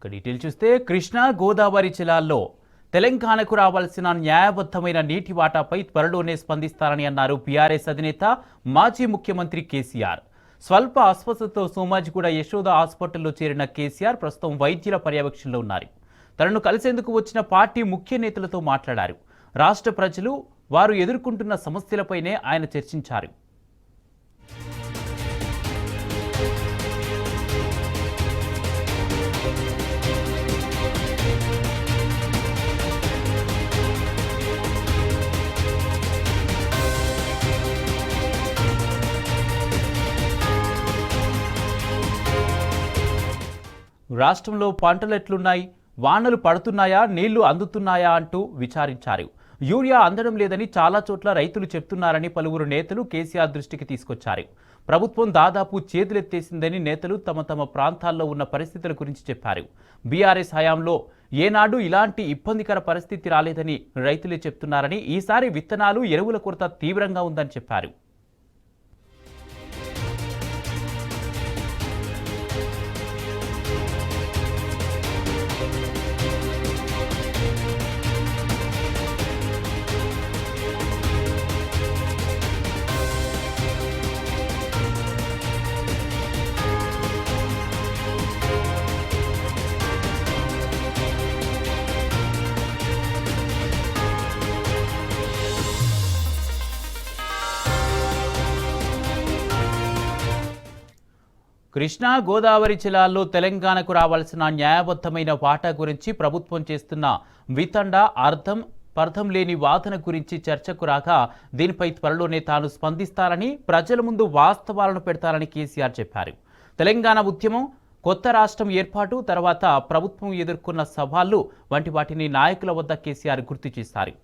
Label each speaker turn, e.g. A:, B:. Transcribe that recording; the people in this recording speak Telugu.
A: డీటెయిల్ చూస్తే కృష్ణా గోదావరి జిల్లాల్లో తెలంగాణకు రావాల్సిన న్యాయబద్ధమైన నీటి వాటాపై త్వరలోనే స్పందిస్తారని అన్నారు బీఆర్ఎస్ అధినేత మాజీ ముఖ్యమంత్రి కేసీఆర్. స్వల్ప అస్వస్థతతో సోమాజిగూడ యశోద హాస్పిటల్లో చేరిన కేసీఆర్ ప్రస్తుతం వైద్యుల పర్యవేక్షణలో ఉన్నారు. తనను కలిసేందుకు వచ్చిన పార్టీ ముఖ్య నేతలతో మాట్లాడారు. రాష్ట్ర ప్రజలు వారు ఎదుర్కొంటున్న సమస్యలపైనే ఆయన చర్చించారు. రాష్ట్రంలో పంటలు ఎట్లున్నాయి, వానలు పడుతున్నాయా, నీళ్లు అందుతున్నాయా అంటూ విచారించారు. యూరియా అందడం లేదని చాలా చోట్ల రైతులు చెప్తున్నారని పలువురు నేతలు కేసీఆర్ దృష్టికి తీసుకొచ్చారు. ప్రభుత్వం దాదాపు చేతులెత్తేసిందని నేతలు తమ తమ ప్రాంతాల్లో ఉన్న పరిస్థితుల గురించి చెప్పారు. బీఆర్ఎస్ హయాంలో ఏనాడు ఇలాంటి ఇబ్బందికర పరిస్థితి రాలేదని రైతులే చెప్తున్నారని, ఈసారి విత్తనాలు, ఎరువుల కొరత తీవ్రంగా ఉందని చెప్పారు. కృష్ణా గోదావరి జిల్లాల్లో తెలంగాణకు రావాల్సిన న్యాయబద్ధమైన వాటా గురించి ప్రభుత్వం చేస్తున్న వితండ అర్థం లేని వాదన గురించి చర్చకు రాగా దీనిపై త్వరలోనే తాను స్పందిస్తారని, ప్రజల ముందు వాస్తవాలను పెడతారని కేసీఆర్ చెప్పారు. తెలంగాణ ఉద్యమం, కొత్త రాష్ట్రం ఏర్పాటు తర్వాత ప్రభుత్వం ఎదుర్కొన్న సవాళ్లు వంటి వాటిని నాయకుల వద్ద కేసీఆర్ గుర్తు చేశారు.